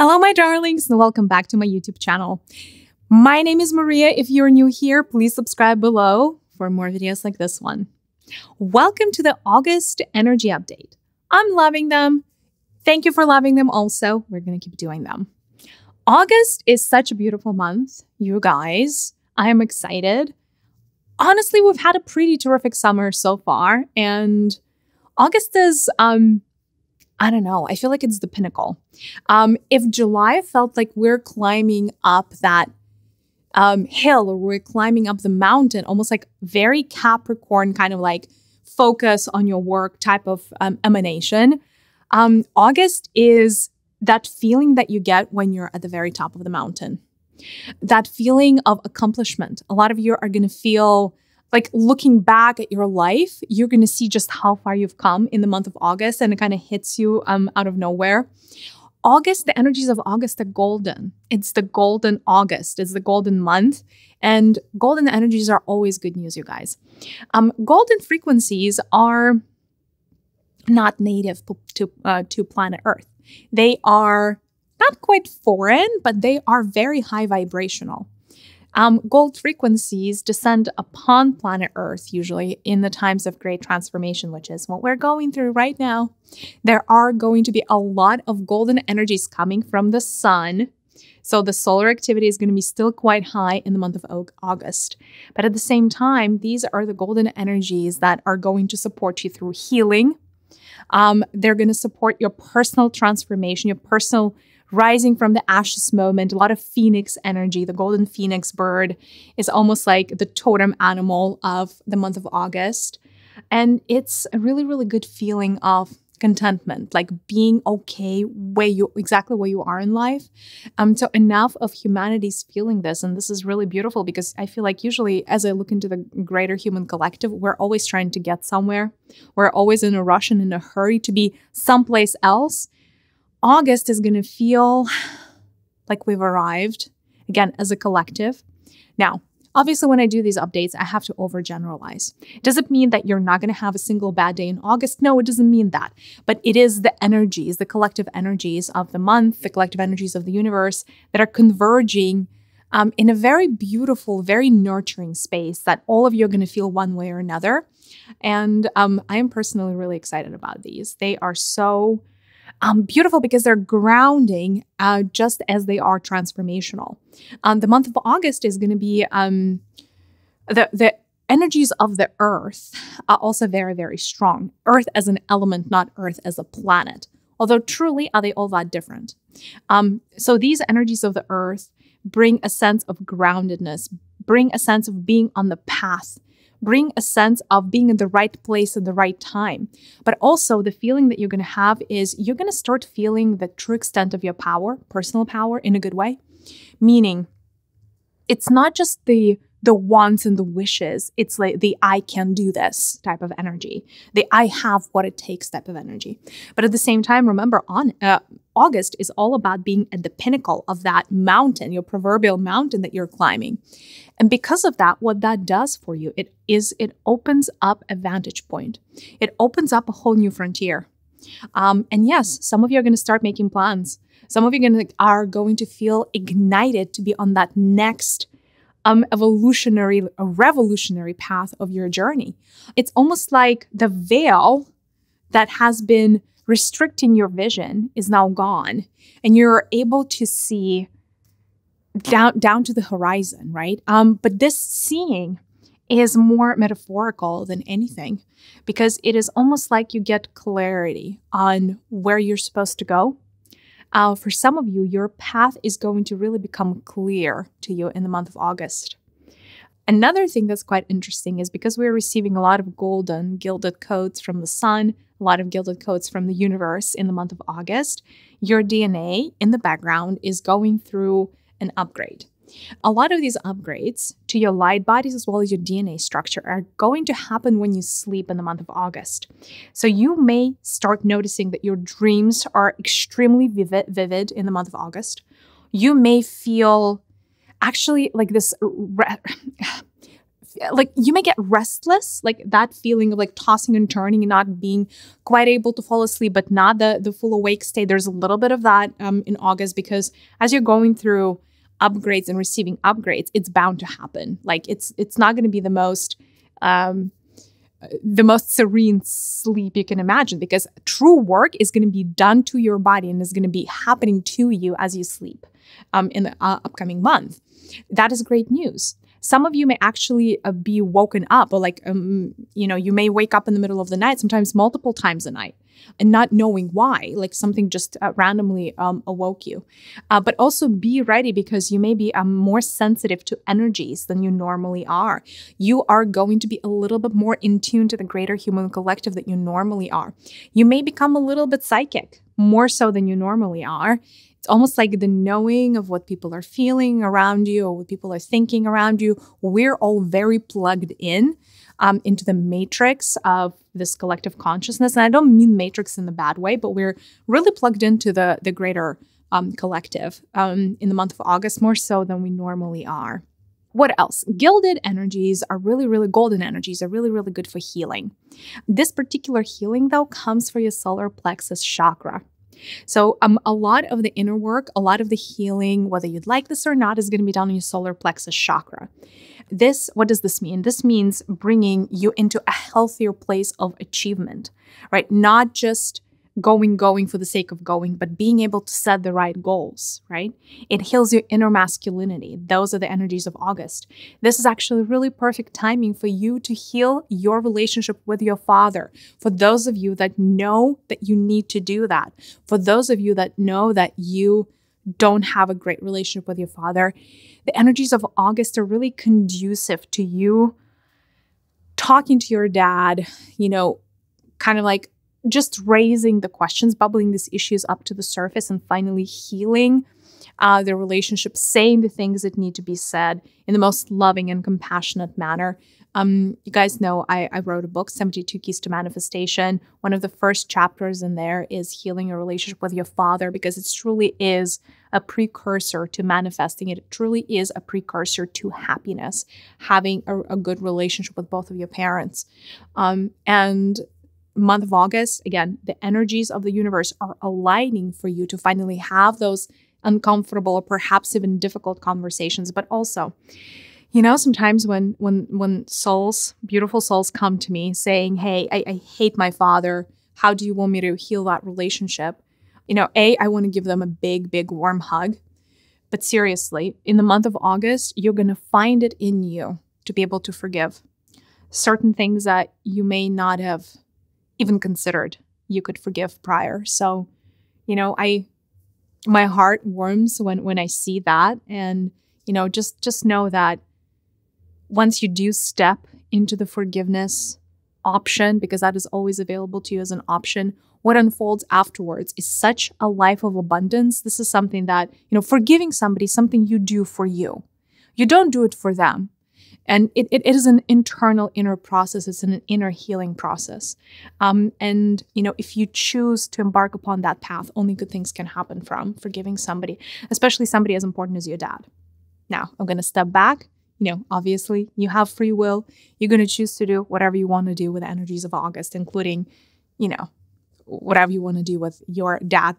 Hello, my darlings, and welcome back to my YouTube channel. My name is Mariya. If you're new here, please subscribe below for more videos like this one. Welcome to the August energy update. I'm loving them. Thank you for loving them also. We're going to keep doing them. August is such a beautiful month, you guys. I am excited. Honestly, we've had a pretty terrific summer so far, and August is, I don't know, I feel like it's the pinnacle. If July felt like we're climbing up that hill, or we're climbing up the mountain, almost like very Capricorn kind of like focus on your work type of emanation, August is that feeling that you get when you're at the very top of the mountain. That feeling of accomplishment. A lot of you are going to feel like looking back at your life, you're going to see just how far you've come in the month of August, and it kind of hits you out of nowhere. August, the energies of August are golden. It's the golden August. It's the golden month, and golden energies are always good news, you guys. Golden frequencies are not native to planet Earth. They are not quite foreign, but they are very high vibrational. Gold frequencies descend upon planet Earth, usually in the times of great transformation, which is what we're going through right now. There are going to be a lot of golden energies coming from the sun. So the solar activity is going to be still quite high in the month of August. But at the same time, these are the golden energies that are going to support you through healing. They're going to support your personal transformation, your personal rising from the ashes moment. A lot of phoenix energy. The golden phoenix bird is almost like the totem animal of the month of August. And it's a really, really good feeling of contentment, like being okay exactly where you are in life. So enough of humanity's feeling this. And this is really beautiful because I feel like usually as I look into the greater human collective, we're always trying to get somewhere. We're always in a rush and in a hurry to be someplace else. August is going to feel like we've arrived, again, as a collective. Now, obviously, when I do these updates, I have to overgeneralize. Does it mean that you're not going to have a single bad day in August? No, it doesn't mean that. But it is the energies, the collective energies of the month, the collective energies of the universe that are converging in a very beautiful, very nurturing space that all of you are going to feel one way or another. And I am personally really excited about these. They are so beautiful because they're grounding just as they are transformational. The month of August is going to be the energies of the earth are also very, very strong. Earth as an element, not Earth as a planet. Although truly, are they all that different? So these energies of the earth bring a sense of groundedness, bring a sense of being on the path, bring a sense of being in the right place at the right time. But also the feeling that you're going to have is you're going to start feeling the true extent of your power, personal power in a good way. Meaning it's not just the wants and the wishes. It's like the I can do this type of energy. The I have what it takes type of energy. But at the same time, remember, August is all about being at the pinnacle of that mountain, your proverbial mountain that you're climbing. And because of that, what that does for you, it opens up a vantage point. It opens up a whole new frontier. And yes, some of you are going to start making plans. Some of you are going to feel ignited to be on that next revolutionary path of your journey. It's almost like the veil that has been restricting your vision is now gone, and you're able to see down to the horizon, right? But this seeing is more metaphorical than anything because it is almost like you get clarity on where you're supposed to go. For some of you, your path is going to really become clear to you in the month of August. Another thing that's quite interesting is because we're receiving a lot of golden gilded codes from the sun, a lot of gilded codes from the universe in the month of August, your DNA in the background is going through an upgrade. A lot of these upgrades to your light bodies as well as your DNA structure are going to happen when you sleep in the month of August. So you may start noticing that your dreams are extremely vivid in the month of August. You may feel actually like this like you may get restless, like that feeling of like tossing and turning and not being quite able to fall asleep, but not the full awake state. There's a little bit of that in August, because as you're going through upgrades and receiving upgrades, it's bound to happen. Like it's not going to be the most serene sleep you can imagine, because true work is going to be done to your body and is going to be happening to you as you sleep in the upcoming month. That is great news. Some of you may actually be woken up, or like, you may wake up in the middle of the night, sometimes multiple times a night, and not knowing why, like something just randomly awoke you. But also be ready, because you may be more sensitive to energies than you normally are. You are going to be a little bit more in tune to the greater human collective that you normally are. You may become a little bit psychic, more so than you normally are. It's almost like the knowing of what people are feeling around you or what people are thinking around you. We're all very plugged in into the matrix of this collective consciousness. And I don't mean matrix in the bad way, but we're really plugged into the greater collective in the month of August, more so than we normally are. What else? Gilded energies are really, really golden energies are really, really good for healing. This particular healing, though, comes for your solar plexus chakra. So a lot of the inner work, a lot of the healing, whether you'd like this or not, is going to be done in your solar plexus chakra. What does this mean? This means bringing you into a healthier place of achievement, right? Not just going for the sake of going, but being able to set the right goals, right? It heals your inner masculinity. Those are the energies of August. This is actually really perfect timing for you to heal your relationship with your father. For those of you that know that you need to do that, for those of you that know that you don't have a great relationship with your father, the energies of August are really conducive to you talking to your dad, kind of like just raising the questions, bubbling these issues up to the surface, and finally healing the relationship, saying the things that need to be said in the most loving and compassionate manner. You guys know I wrote a book, 72 Keys to Manifestation. One of the first chapters in there is healing your relationship with your father, because it truly is a precursor to manifesting it. It truly is a precursor to happiness, having a good relationship with both of your parents. And month of August, again, the energies of the universe are aligning for you to finally have those uncomfortable or perhaps even difficult conversations. But also, sometimes when souls, beautiful souls, come to me saying, hey, I hate my father. How do you want me to heal that relationship? I want to give them a big, big warm hug. But seriously, in the month of August, you're going to find it in you to be able to forgive certain things that you may not have even considered you could forgive prior. So, my heart warms when I see that. And, just know that once you do step into the forgiveness option, because that is always available to you as an option, what unfolds afterwards is such a life of abundance. This is something that, forgiving somebody is something you do for you. You don't do it for them. And it is an internal inner process. It's an inner healing process. And, if you choose to embark upon that path, only good things can happen from forgiving somebody, especially somebody as important as your dad. Now, I'm going to step back. Obviously, you have free will. You're going to choose to do whatever you want to do with the energies of August, including, whatever you want to do with your dad.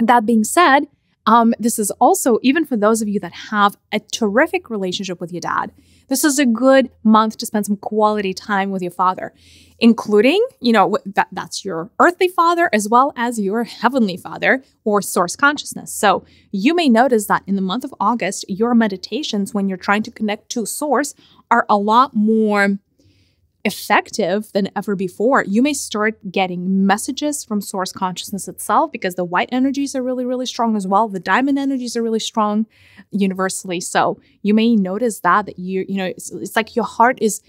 That being said, this is also, even for those of you that have a terrific relationship with your dad, this is a good month to spend some quality time with your father, including, that's your earthly father as well as your heavenly father or source consciousness. So you may notice that in the month of August, your meditations, when you're trying to connect to source, are a lot more effective than ever before. You may start getting messages from source consciousness itself, because the white energies are really, really strong as well. The diamond energies are really strong universally. So you may notice that it's like your heart is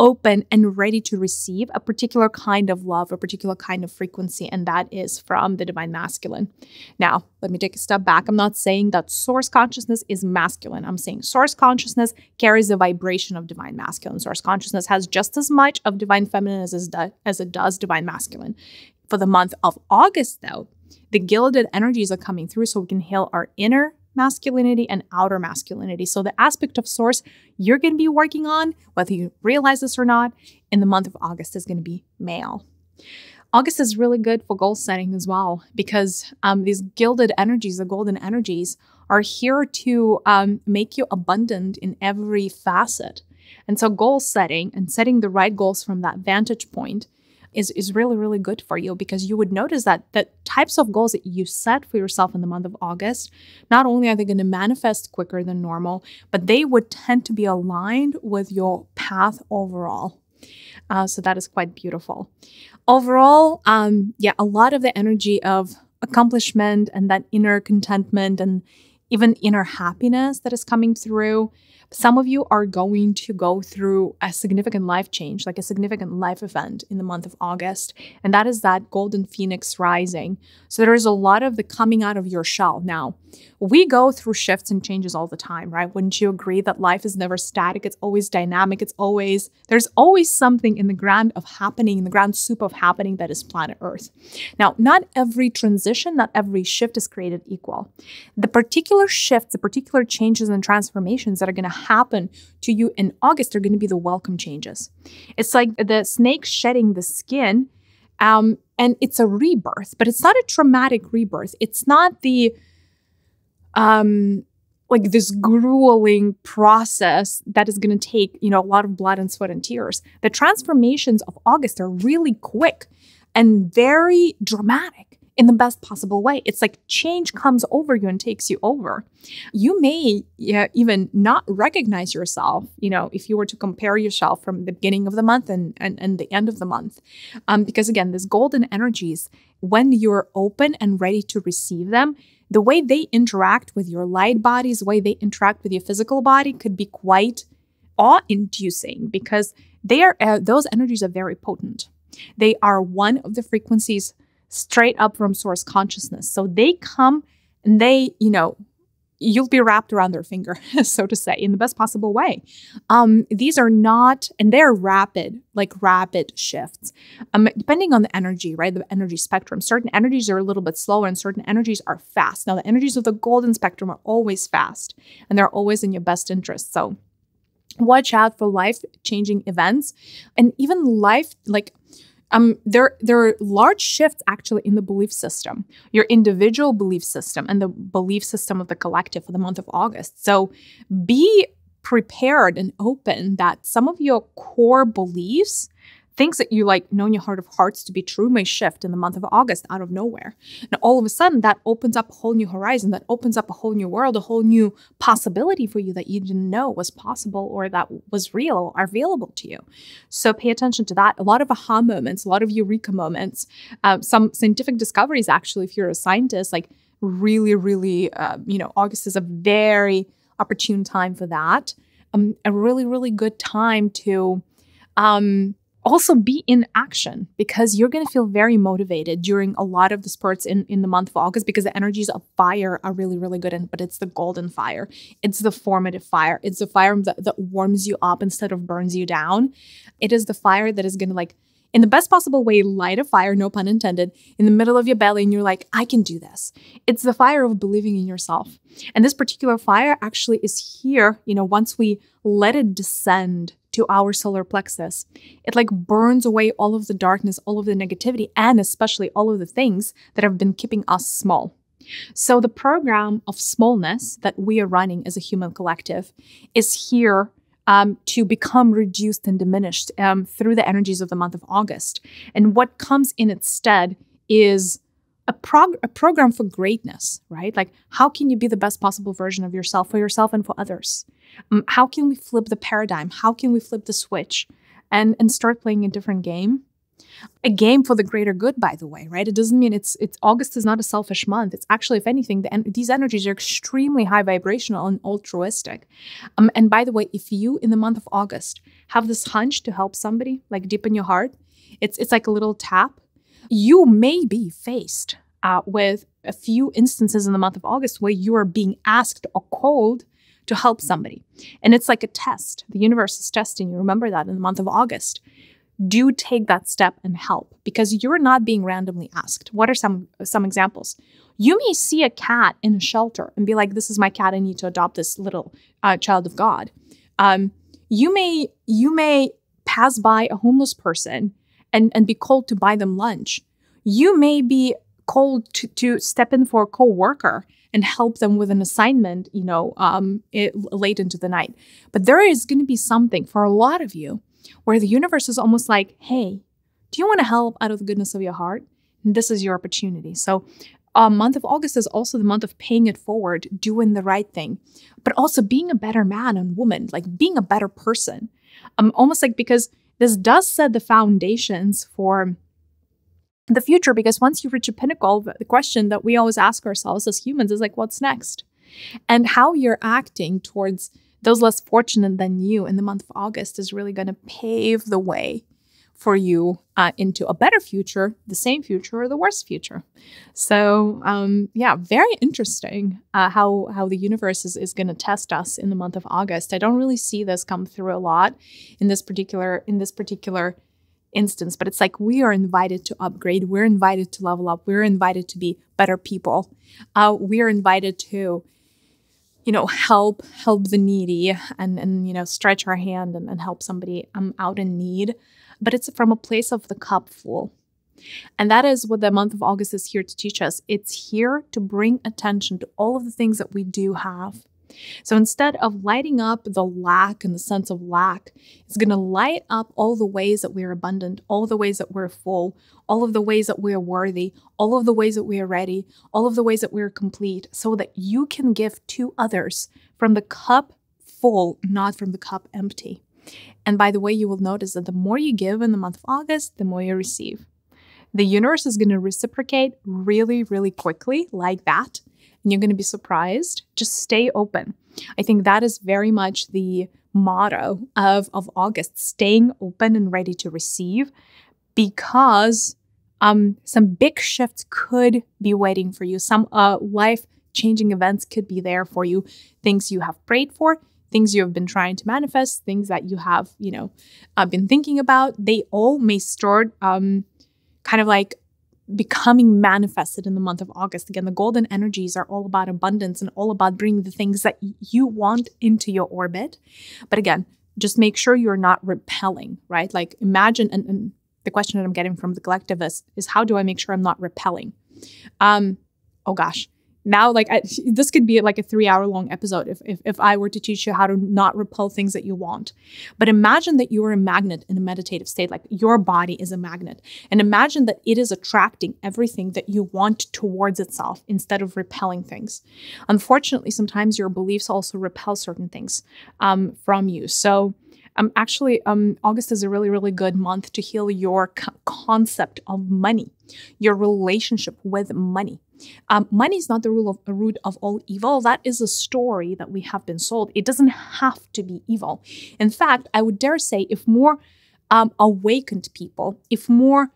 open and ready to receive a particular kind of love, a particular kind of frequency, and that is from the divine masculine. Now, let me take a step back. I'm not saying that source consciousness is masculine. I'm saying source consciousness carries a vibration of divine masculine. Source consciousness has just as much of divine feminine as it does divine masculine. For the month of August, though, the gilded energies are coming through, so we can heal our inner masculinity and outer masculinity. So the aspect of source you're going to be working on, whether you realize this or not, in the month of August is going to be male. August is really good for goal setting as well, because these gilded energies, the golden energies, are here to make you abundant in every facet. And so goal setting and setting the right goals from that vantage point is really, really good for you, because you would notice that the types of goals that you set for yourself in the month of August, not only are they going to manifest quicker than normal, but they would tend to be aligned with your path overall. So that is quite beautiful. Overall, a lot of the energy of accomplishment and that inner contentment and even inner happiness that is coming through. Some of you are going to go through a significant life change, like a significant life event in the month of August. And that is that golden phoenix rising. So there is a lot of the coming out of your shell. Now, we go through shifts and changes all the time, right? Wouldn't you agree that life is never static? It's always dynamic. There's always something in the grand soup of happening that is planet Earth. Now, not every transition, not every shift is created equal. The particular shifts, the particular changes and transformations that are going to happen to you in August are going to be the welcome changes. It's like the snake shedding the skin, and it's a rebirth, but it's not a traumatic rebirth. It's not the like this grueling process that is going to take, a lot of blood and sweat and tears. The transformations of August are really quick and very dramatic in the best possible way. It's like change comes over you and takes you over. You may even not recognize yourself, if you were to compare yourself from the beginning of the month and the end of the month. Because again, these golden energies, when you're open and ready to receive them, the way they interact with your light bodies, the way they interact with your physical body could be quite awe-inducing, because those energies are very potent. They are one of the frequencies straight up from source consciousness. So they come and you'll be wrapped around their finger, so to say, in the best possible way. These are not, and they're rapid shifts, depending on the energy, right? The energy spectrum. Certain energies are a little bit slower and certain energies are fast. Now, the energies of the golden spectrum are always fast and they're always in your best interest. So watch out for life-changing events and even there are large shifts actually in the belief system, your individual belief system and the belief system of the collective for the month of August. So be prepared and open that some of your core beliefs, things that you know in your heart of hearts to be true, may shift in the month of August out of nowhere. And all of a sudden, that opens up a whole new horizon, that opens up a whole new world, a whole new possibility for you that you didn't know was possible or that was real or available to you. So pay attention to that. A lot of aha moments, a lot of eureka moments, some scientific discoveries, actually, if you're a scientist, really, August is a very opportune time for that. A really, really good time to also be in action, because you're going to feel very motivated during a lot of the spurts in the month of August, because the energies of fire are really, really good. But it's the golden fire. It's the formative fire. It's the fire that warms you up instead of burns you down. It is the fire that is going to, in the best possible way, light a fire, no pun intended, in the middle of your belly, and you're like, I can do this. It's the fire of believing in yourself. And this particular fire actually is here, once we let it descend to our solar plexus. It burns away all of the darkness, all of the negativity, and especially all of the things that have been keeping us small. So the program of smallness that we are running as a human collective is here to become reduced and diminished through the energies of the month of August. And what comes in its stead is a program for greatness, right? How can you be the best possible version of yourself for yourself and for others? How can we flip the paradigm? How can we flip the switch and start playing a different game? A game for the greater good, by the way, right? It doesn't mean it's August is not a selfish month. It's actually, if anything, these energies are extremely high vibrational and altruistic. And by the way, if you in the month of August have this hunch to help somebody, deep in your heart, it's like a little tap. You may be faced with a few instances in the month of August where you are being asked or called to help somebody. And it's like a test. The universe is testing you. Remember that in the month of August. do take that step and help, because you're not being randomly asked. What are some examples? You may see a cat in a shelter and be like, this is my cat. I need to adopt this little child of God. You may pass by a homeless person and be called to buy them lunch. You may be called to step in for a coworker and help them with an assignment, late into the night. But there is going to be something for a lot of you where the universe is almost like, hey, do you want to help out of the goodness of your heart? And this is your opportunity. So month of August is also the month of paying it forward, doing the right thing, but also being a better man and woman, like being a better person. Almost like, because this does set the foundations for the future, because once you reach a pinnacle, the question that we always ask ourselves as humans is like, what's next? And how you're acting towards those less fortunate than you in the month of August is really going to pave the way for you into a better future, the same future, or the worse future. So very interesting how the universe is going to test us in the month of August. I don't really see this come through a lot in this particular instance, but it's like we are invited to upgrade. We're invited to level up. We're invited to be better people. We're invited to, help the needy and stretch our hand and help somebody out in need. But it's from a place of the cup full. And that is what the month of August is here to teach us. It's here to bring attention to all of the things that we do have. So instead of lighting up the lack and the sense of lack, it's going to light up all the ways that we're abundant, all the ways that we're full, all of the ways that we're worthy, all of the ways that we're ready, all of the ways that we're complete, so that you can give to others from the cup full, not from the cup empty. And by the way, you will notice that the more you give in the month of August, the more you receive. The universe is going to reciprocate really, really quickly like that. And you're going to be surprised. Just stay open. I think that is very much the motto of August, staying open and ready to receive, because some big shifts could be waiting for you. Some life-changing events could be there for you. Things you have prayed for, things you have been trying to manifest, things that you have, been thinking about. They all may start kind of like becoming manifested in the month of August. Again, the golden energies are all about abundance and all about bringing the things that you want into your orbit. But again, just make sure you're not repelling, right? Like imagine, and the question that I'm getting from the collective is how do I make sure I'm not repelling? Oh gosh. Now, this could be like a 3-hour-long episode if I were to teach you how to not repel things that you want. But imagine that you are a magnet in a meditative state, like your body is a magnet. And imagine that it is attracting everything that you want towards itself instead of repelling things. Unfortunately, sometimes your beliefs also repel certain things from you. So August is a really, really good month to heal your concept of money, your relationship with money. Money is not the root of all evil. That is a story that we have been sold. It doesn't have to be evil. In fact, I would dare say if more awakened people, if more,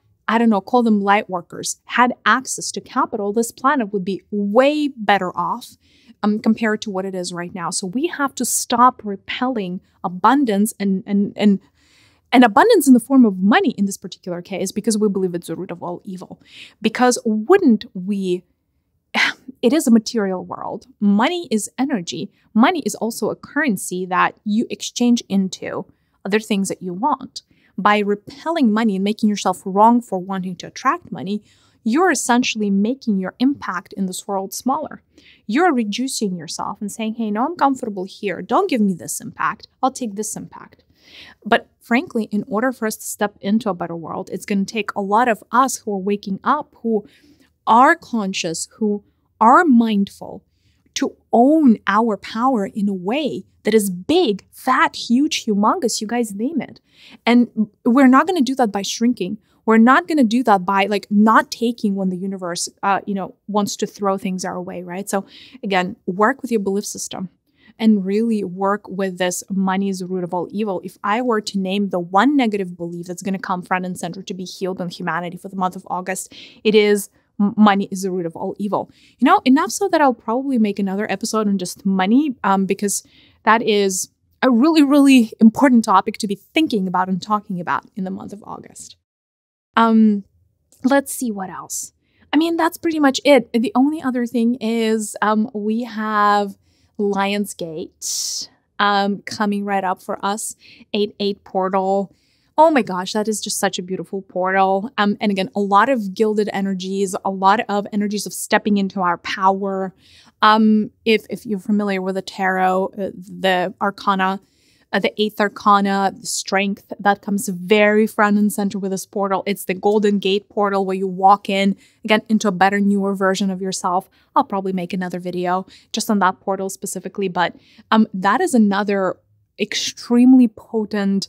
call them light workers, had access to capital, this planet would be way better off compared to what it is right now. So we have to stop repelling abundance and abundance in the form of money in this particular case, because we believe it's the root of all evil. Because wouldn't we, it is a material world. Money is energy. Money is also a currency that you exchange into other things that you want. By repelling money and making yourself wrong for wanting to attract money, you're essentially making your impact in this world smaller. You're reducing yourself and saying, hey, no, I'm comfortable here. Don't give me this impact. I'll take this impact. But frankly, in order for us to step into a better world, it's going to take a lot of us who are waking up, who are conscious, who are mindful, to own our power in a way that is big, fat, huge, humongous, you guys name it. And we're not going to do that by shrinking. We're not going to do that by not taking when the universe, wants to throw things our way, right? So again, work with your belief system and really work with this money is the root of all evil. If I were to name the one negative belief that's going to come front and center to be healed in humanity for the month of August, it is money is the root of all evil. Enough so that I'll probably make another episode on just money, because that is a really, really important topic to be thinking about and talking about in the month of August. Let's see what else. I mean, that's pretty much it. The only other thing is we have Lionsgate coming right up for us, 8/8 portal. Oh my gosh, that is just such a beautiful portal. And again, a lot of gilded energies, a lot of energies of stepping into our power. If you're familiar with the tarot, the arcana, the eighth arcana, the strength, that comes very front and center with this portal. It's the Golden Gate portal where you walk in, again, into a better, newer version of yourself. I'll probably make another video just on that portal specifically, but that is another extremely potent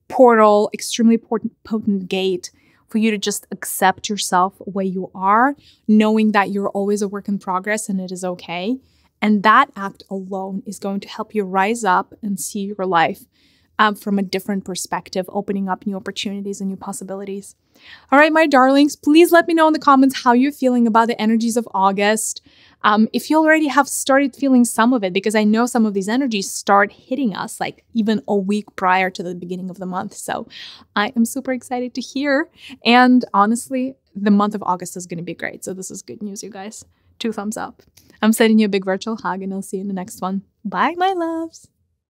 portal, extremely potent gate for you to just accept yourself where you are, knowing that you're always a work in progress and it is okay. And that act alone is going to help you rise up and see your life from a different perspective, opening up new opportunities and new possibilities. All right, my darlings, please let me know in the comments how you're feeling about the energies of August. If you already have started feeling some of it, because I know some of these energies start hitting us like even a week prior to the beginning of the month. So I am super excited to hear. And honestly, the month of August is going to be great. So this is good news, you guys. 2 thumbs up. I'm sending you a big virtual hug and I'll see you in the next one. Bye, my loves.